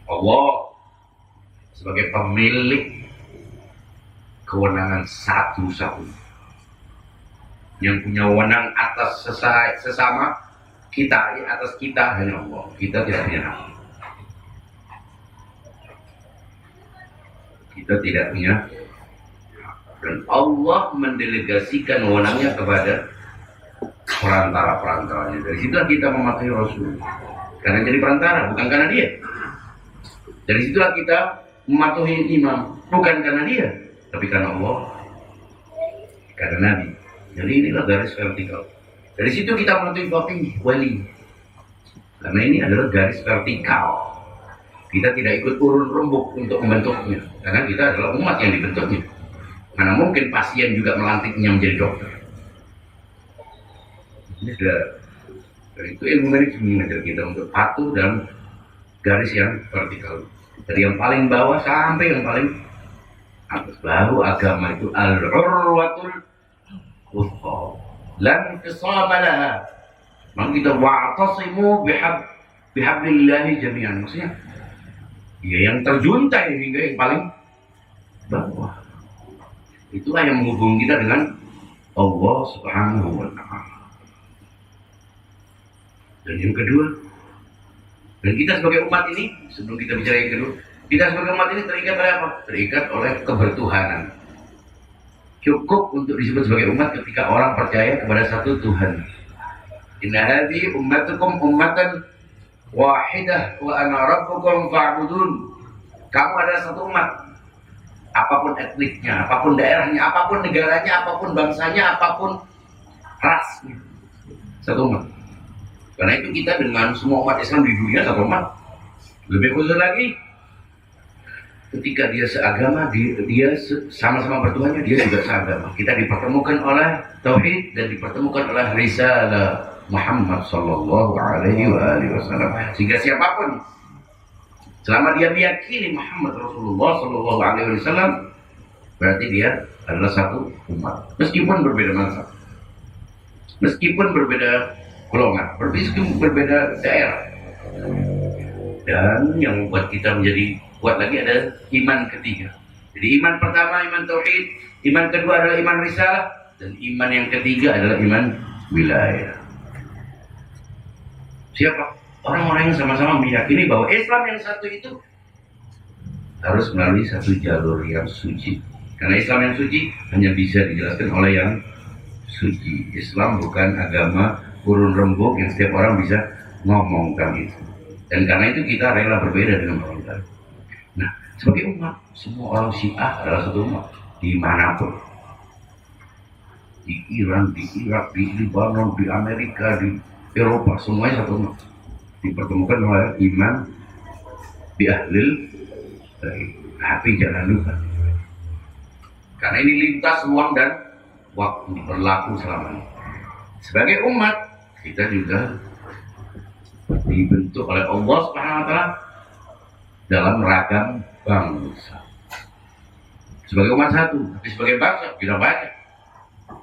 Allah sebagai pemilik kewenangan satu-satunya yang punya wewenang atas sesama kita, atas kita hanya Allah. Kita tidak punya hak. Kita tidak punya hak. Dan Allah mendelegasikan wewenangnya kepada perantara-perantaranya. Dari situlah kita mematuhi Rasul. Karena jadi perantara, bukan karena dia. Dari situlah kita mematuhi imam, bukan karena dia, tapi karena Allah, karena Nabi. Jadi inilah garis vertikal. Dari situ kita mematuhi fakih, wali. Karena ini adalah garis vertikal. Kita tidak ikut urun rembuk untuk membentuknya, karena kita adalah umat yang dibentuknya. Mana mungkin pasien juga melantiknya menjadi dokter. Ini sudah, itu ilmu medis mengajar kita untuk patuh dalam garis yang vertikal. Dari yang paling bawah sampai yang paling atas. Baru agama itu al-urwatul wuthqa lan fisama laha. Maka kita wa'tasimu bihablillahi jami'an. Maksudnya ya yang terjuntai hingga yang paling bawah. Itulah yang menghubungi kita dengan Allah Subhanahu wa Ta'ala. Dan yang kedua, dan kita sebagai umat ini, sebelum kita bicara yang kedua, kita sebagai umat ini terikat oleh apa? Terikat oleh kebertuhanan. Cukup untuk disebut sebagai umat ketika orang percaya kepada satu Tuhan. Inna hadhihi ummatukum ummatan wahidah wa ana rabbukum fa'budun. Kamu adalah satu umat. Apapun etniknya, apapun daerahnya, apapun negaranya, apapun bangsanya, apapun rasnya. Satu umat. Karena itu kita dengan semua umat Islam di dunia satu umat. Lebih khusus lagi, ketika dia seagama, dia sama-sama bertuhannya, dia juga seagama. Kita dipertemukan oleh tauhid dan dipertemukan oleh risalah Muhammad sallallahu alaihi wasallam. Sehingga siapapun, selama dia meyakini Muhammad Rasulullah sallallahu alaihi wasallam, berarti dia adalah satu umat. Meskipun berbeda mazhab, meskipun berbeda golongan, meskipun berbeda daerah. Dan yang membuat kita menjadi kuat lagi ada iman ketiga. Jadi iman pertama iman tauhid, iman kedua adalah iman risalah, dan iman yang ketiga adalah iman wilayah. Siapa? Orang-orang yang sama-sama meyakini bahwa Islam yang satu itu harus melalui satu jalur yang suci. Karena Islam yang suci hanya bisa dijelaskan oleh yang suci. Islam bukan agama urun rembuk yang setiap orang bisa ngomongkan itu. Dan karena itu kita rela berbeda dengan orang lain. Nah, sebagai umat, semua orang Syiah adalah satu umat dimanapun. Di Iran, di Irak, di Libanon, di Amerika, di Eropa, semuanya satu umat. Dipertemukan oleh iman di ahlil hati jangan lupa. Karena ini lintas ruang dan waktu, berlaku selamanya. Sebagai umat, kita juga dibentuk oleh Allah Subhanahu wa Ta'ala dalam ragam bangsa. Sebagai umat satu, tapi sebagai bangsa tidak banyak.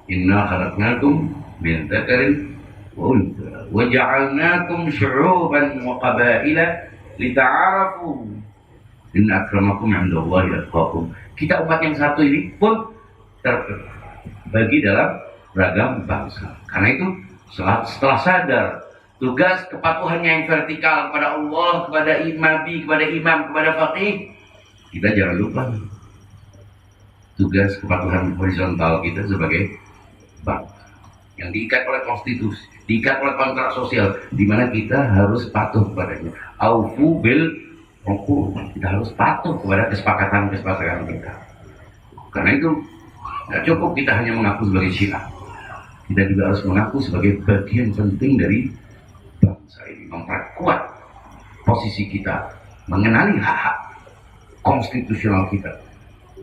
Inna khalaqnakum min dzakarin wa untha wa ja'alnakum syu'uban wa qabaila lita'arafu inna akramakum 'indallahi atqakum. Kita umat yang satu ini pun terbagi dalam ragam bangsa. Karena itu setelah sadar tugas kepatuhannya yang vertikal kepada Allah, kepada imami, kepada imam, kepada faqih, kita jangan lupa tugas kepatuhan horizontal kita sebagai bangsa yang diikat oleh konstitusi, diikat oleh kontrak sosial, di mana kita harus patuh kepadanya. Aufu bil uqud, kita harus patuh kepada kesepakatan kita. Karena itu tidak cukup kita hanya mengaku sebagai Syiah, kita juga harus mengaku sebagai bagian penting dari bangsa ini, memperkuat posisi kita, mengenali hak-hak konstitusional kita,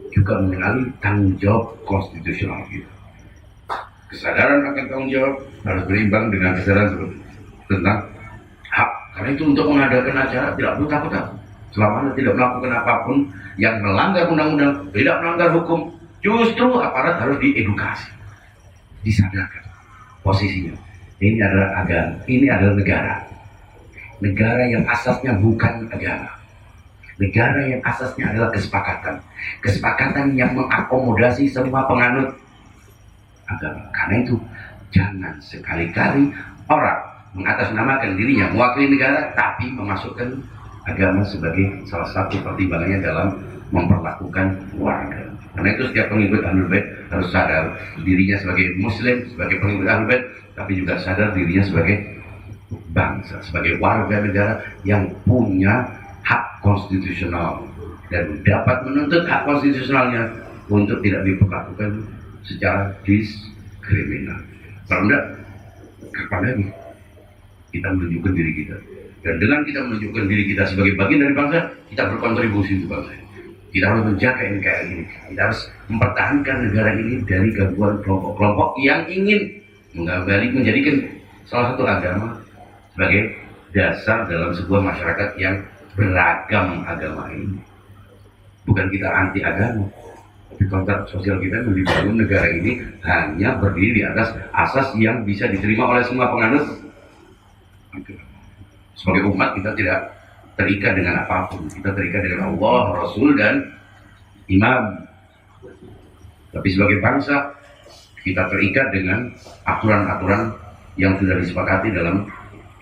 juga mengenali tanggung jawab konstitusional kita. Kesadaran akan tanggung jawab harus berimbang dengan kesadaran tentang hak. Karena itu untuk mengadakan acara tidak perlu takut-takut. Selama Anda tidak melakukan apapun yang melanggar undang-undang, tidak melanggar hukum, justru aparat harus diedukasi, disadarkan posisinya. Ini adalah agama, ini adalah negara. Negara yang asasnya bukan agama. Negara yang asasnya adalah kesepakatan. Kesepakatan yang mengakomodasi semua penganut agama. Karena itu jangan sekali-kali orang mengatasnamakan dirinya mewakili negara tapi memasukkan agama sebagai salah satu pertimbangannya dalam memperlakukan warga. Karena itu setiap pengikut Ahlul Bait harus sadar dirinya sebagai muslim, sebagai pengikut Ahlul Bait, tapi juga sadar dirinya sebagai bangsa, sebagai warga negara yang punya hak konstitusional dan dapat menuntut hak konstitusionalnya untuk tidak diperlakukan secara diskriminal. Kalau enggak, kapan lagi kita menunjukkan diri kita? Dan dengan kita menunjukkan diri kita sebagai bagian dari bangsa, kita berkontribusi untuk bangsa. Kita harus menjaga NKRI ini. Kita harus mempertahankan negara ini dari gangguan kelompok-kelompok yang ingin menjadikan salah satu agama sebagai dasar dalam sebuah masyarakat yang beragam agama ini. Bukan kita anti agama, tapi kontrak sosial kita membangun negara ini hanya berdiri di atas asas yang bisa diterima oleh semua penganut. Sebagai umat kita tidak terikat dengan apapun, kita terikat dengan Allah, Rasul, dan imam. Tapi sebagai bangsa, kita terikat dengan aturan-aturan yang sudah disepakati dalam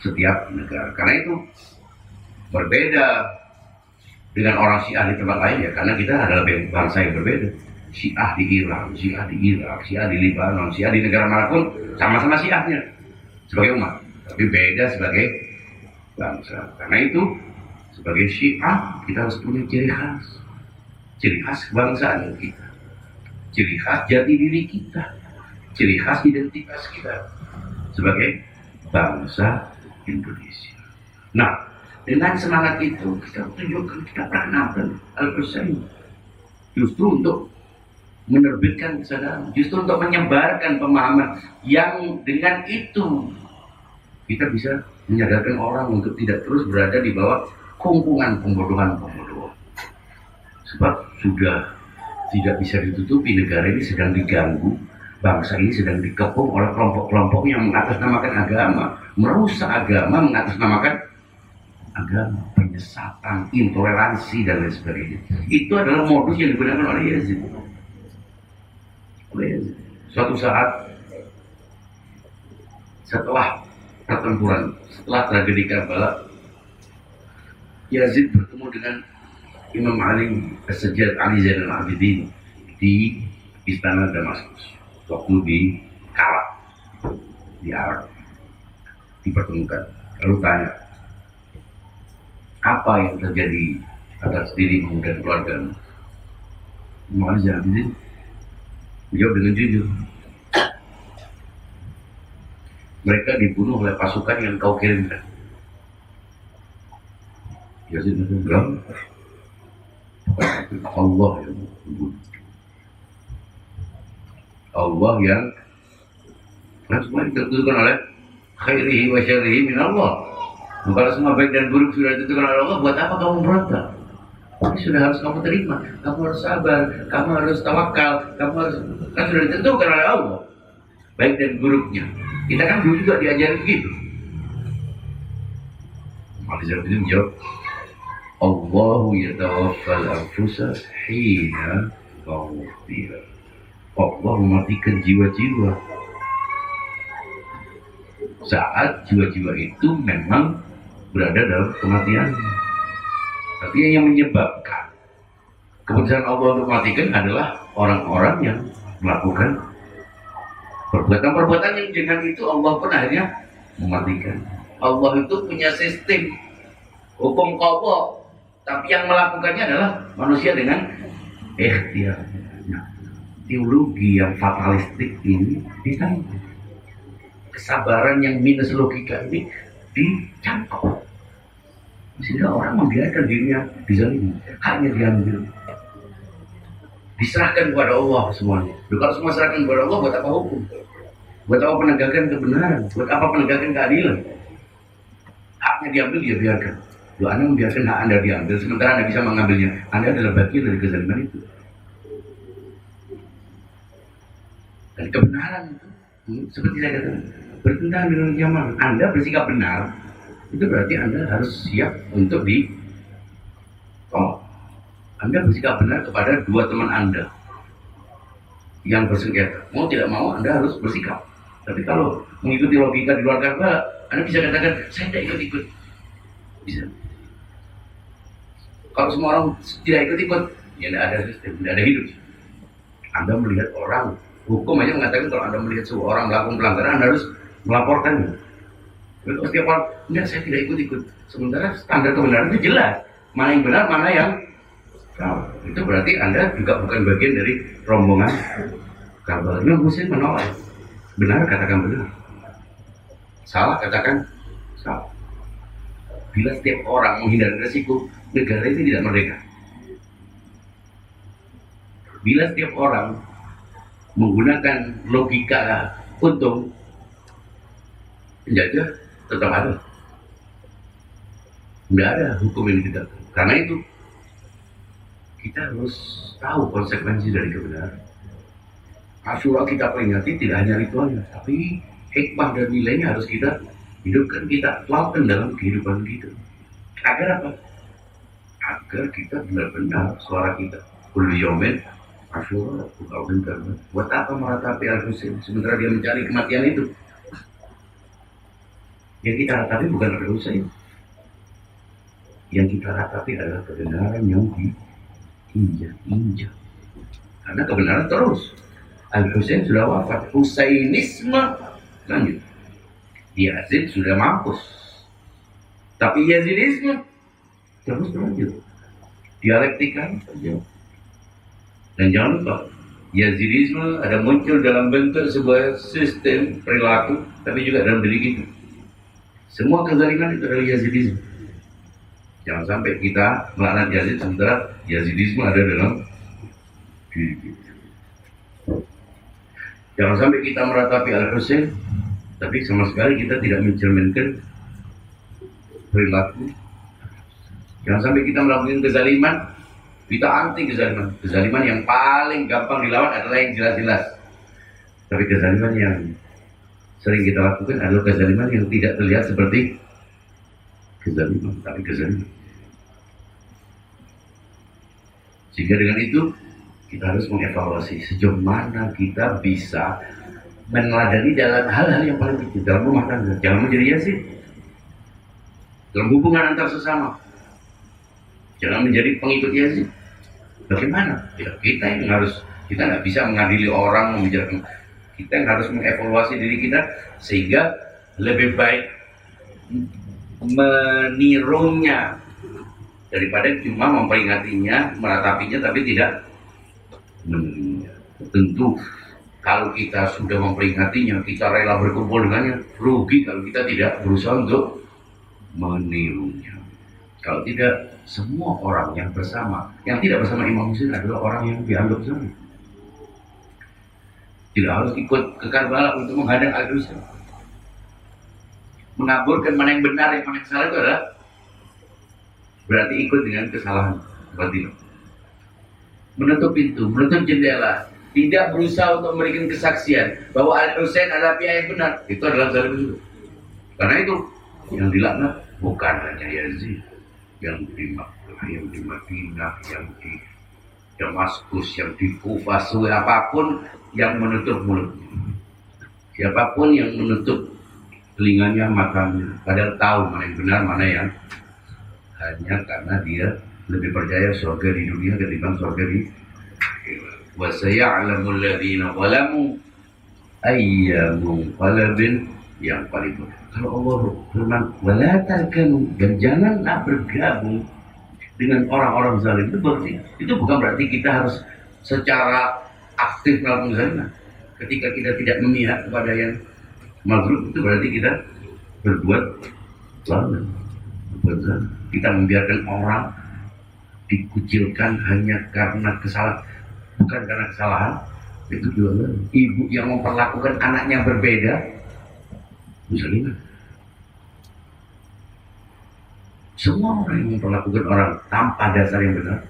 setiap negara. Karena itu berbeda dengan orang Syiah di tempat lain ya, karena kita adalah bangsa yang berbeda. Syiah di Iran, Syiah di Irak, Syiah di Libanon, Syiah di negara manapun sama-sama Syiahnya sebagai umat, tapi beda sebagai bangsa. Karena itu sebagai Syiah kita harus punya ciri khas kebangsaan kita, ciri khas jati diri kita, ciri khas identitas kita sebagai bangsa Indonesia. Nah, dengan semangat itu kita tunjukkan, kita perkenalkan Al-Husaini justru untuk menerbitkan kesadaran, justru untuk menyebarkan pemahaman yang dengan itu kita bisa menyadarkan orang untuk tidak terus berada di bawah kungkungan pembodohan. Sebab sudah tidak bisa ditutupi, negara ini sedang diganggu, bangsa ini sedang dikepung oleh kelompok-kelompok yang mengatasnamakan agama, merusak agama, mengatasnamakan agama, penyesatan, intoleransi dan lain sebagainya. Itu adalah modus yang digunakan oleh Yazid. Suatu saat setelah pertempuran, setelah tragedi Karbala, Yazid bertemu dengan Imam Ali As-Sajjad Ali Zainal Abidin di istana Damaskus waktu di Kalah di Arab, dipertemukan. Lalu tanya, apa yang terjadi atas dirimu dan keluargamu? Imam Ali Zainal Abidin menjawab dengan jujur, mereka dibunuh oleh pasukan yang kau kirimkan. Yazid bilang, Allah yang membunuh. Allah yang semua ditentukan oleh khairihi wa syarrihi min Allah. Kalau semua baik dan buruk sudah ditentukan oleh Allah, buat apa kamu berontak? Ini sudah harus kamu terima, kamu harus sabar, kamu harus tawakal, kamu harus, kan sudah ditentukan oleh Allah baik dan buruknya. Kita kan dulu juga diajarin begitu. Maka itu menjawab, Allahu yatawaffal anfusa hina mautiha. Allah mematikan jiwa-jiwa saat jiwa-jiwa itu memang berada dalam kematian. Tapi yang menyebabkan keputusan Allah untuk mematikan adalah orang-orang yang melakukan perbuatan-perbuatan yang dengan itu Allah pun akhirnya mematikan. Allah itu punya sistem hukum qadha, tapi yang melakukannya adalah manusia dengan ikhtiar. Nah, teologi yang fatalistik ini ditanggung. Kesabaran yang minus logika ini dicangkok. Sehingga orang membiarkan dirinya dizalimi, hanya diambil, diserahkan kepada Allah semuanya. Kalau semua serahkan kepada Allah, buat apa hukum? Buat apa penegakan kebenaran? Buat apa penegakan keadilan? Haknya diambil, dia biarkan. Loh, Anda membiarkan hak Anda diambil, sementara Anda bisa mengambilnya. Anda adalah bagian dari kezaliman itu. Dan kebenaran itu, seperti saya katakan, bertentangan dengan zaman. Anda bersikap benar, itu berarti Anda harus siap untuk ditolak. Anda bersikap benar kepada dua teman Anda yang bersengketa. Mau tidak mau Anda harus bersikap. Tapi kalau mengikuti logika di luar Karbala, Anda bisa katakan, saya tidak ikut-ikut. Bisa. Kalau semua orang tidak ikut-ikut, ya tidak ada sistem, tidak ada hidup. Anda melihat orang, hukum aja mengatakan kalau Anda melihat seorang melakukan pelanggaran, Anda harus melaporkannya. Kalau setiap orang, enggak, saya tidak ikut-ikut. Sementara standar kebenaran itu jelas. Mana yang benar, mana yang salah. Itu berarti Anda juga bukan bagian dari rombongan Karbala. Imam Husain menolak. Benar, katakan benar. Salah, katakan salah. Bila setiap orang menghindari resiko, negara itu tidak merdeka. Bila setiap orang menggunakan logika untung, penjajah tetap ada. Tidak ada hukum yang kita. Karena itu kita harus tahu konsekuensi dari kebenaran. Asyura kita peringati tidak hanya ritualnya, tapi hikmah dan nilainya harus kita hidupkan, kita lakukan dalam kehidupan kita. Agar apa? Agar kita benar-benar suara kita kullu yaumin Asyura bukan benar. Buat apa meratapi Al-Husain sementara dia mencari kematian itu? Yang kita ratapi bukan Al-Husain. Yang kita ratapi adalah kebenaran yang diinjak-injak. Karena kebenaran terus. Al-Husain sudah wafat. Husainisme lanjut. Yazid sudah mampus. Tapi Yazidisme terus berlanjut. Dialektika saja. Dan jangan lupa, Yazidisme ada muncul dalam bentuk sebuah sistem perilaku, tapi juga dalam diri kita. Semua kezaliman itu adalah Yazidisme. Jangan sampai kita melaknat Yazid sementara Yazidisme ada dalam diri kita. Jangan sampai kita meratapi Al-Husain, tapi sama sekali kita tidak mencerminkan perilaku. Jangan sampai kita melakukan kezaliman, kita anti kezaliman. Kezaliman yang paling gampang dilawan adalah yang jelas-jelas. Tapi kezaliman yang sering kita lakukan adalah kezaliman yang tidak terlihat seperti kezaliman, tapi kezaliman. Sehingga dengan itu kita harus mengevaluasi sejauh mana kita bisa meneladani dalam hal-hal yang paling kecil dalam rumah tangga. Jangan menjadi Yazid dalam hubungan antar sesama. Jangan menjadi pengikut Yazid. Bagaimana? Ya, kita nggak bisa mengadili orang, membicarakan. Kita yang harus mengevaluasi diri kita sehingga lebih baik menirunya daripada cuma memperingatinya, meratapinya, tapi tidak menirinya. Tentu kalau kita sudah memperingatinya, kita rela berkumpul dengannya, rugi kalau kita tidak berusaha untuk menirunya. Kalau tidak, semua orang yang tidak bersama Imam Husain adalah orang yang dianggap sama. Tidak harus ikut ke Karbala untuk menghadang Al-Husain. Mengaburkan mana yang benar, yang mana yang salah itu adalah berarti ikut dengan kesalahan. Berarti menutup pintu, menutup jendela, tidak berusaha untuk memberikan kesaksian bahwa Al-Husain adalah pihak yang benar, itu adalah zalim juga. Karena itu yang dilaknat bukan hanya Yazid, yang di Makkah, yang di Madinah, yang di Damaskus, yang di Kufah, apapun yang menutup mulutnya, siapapun yang menutup telinganya, matanya, padahal tahu mana yang benar, mana yang hanya karena dia lebih percaya surga di dunia ketimbang surga di wa saya'lamul ladzina zalamu ayyamun qalbin yang paling benar. Kalau Allah firman wala tarkanu, dan janganlah bergabung dengan orang-orang zalim, itu bukan berarti kita harus secara aktif melakukan zaliman. Ketika kita tidak memihak kepada yang mazlum, itu berarti kita berbuat zalim. Kita membiarkan orang dikucilkan hanya karena kesalahan, bukan karena kesalahan. Itu juga ibu yang memperlakukan anaknya berbeda, misalnya. Semua orang yang memperlakukan orang tanpa dasar yang benar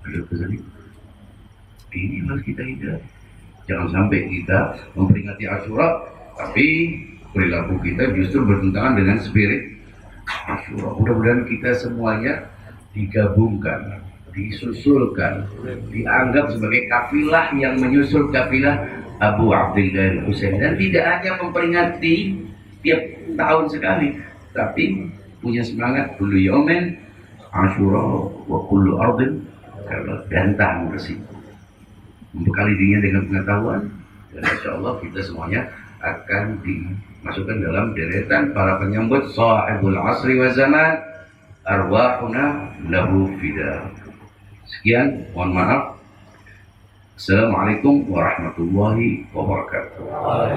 adalah kezaliman. Ini harus kita hindari. Jangan sampai kita memperingati Asyura, tapi perilaku kita justru bertentangan dengan spirit Asyura. Mudah-mudahan kita semuanya digabungkan, disusulkan, dianggap sebagai kafilah yang menyusul kafilah Abu Abdillah Husain, dan tidak hanya memperingati tiap tahun sekali, tapi punya semangat kullu yaumin Asyura wa kullu ardin gantang bersih, membekali dirinya dengan pengetahuan, dan insyaallah kita semuanya akan dimasukkan dalam deretan para penyambut sahibul asri wa zaman, arwahuna lahu fida. Sekian, mohon maaf. Assalamualaikum warahmatullahi wabarakatuh.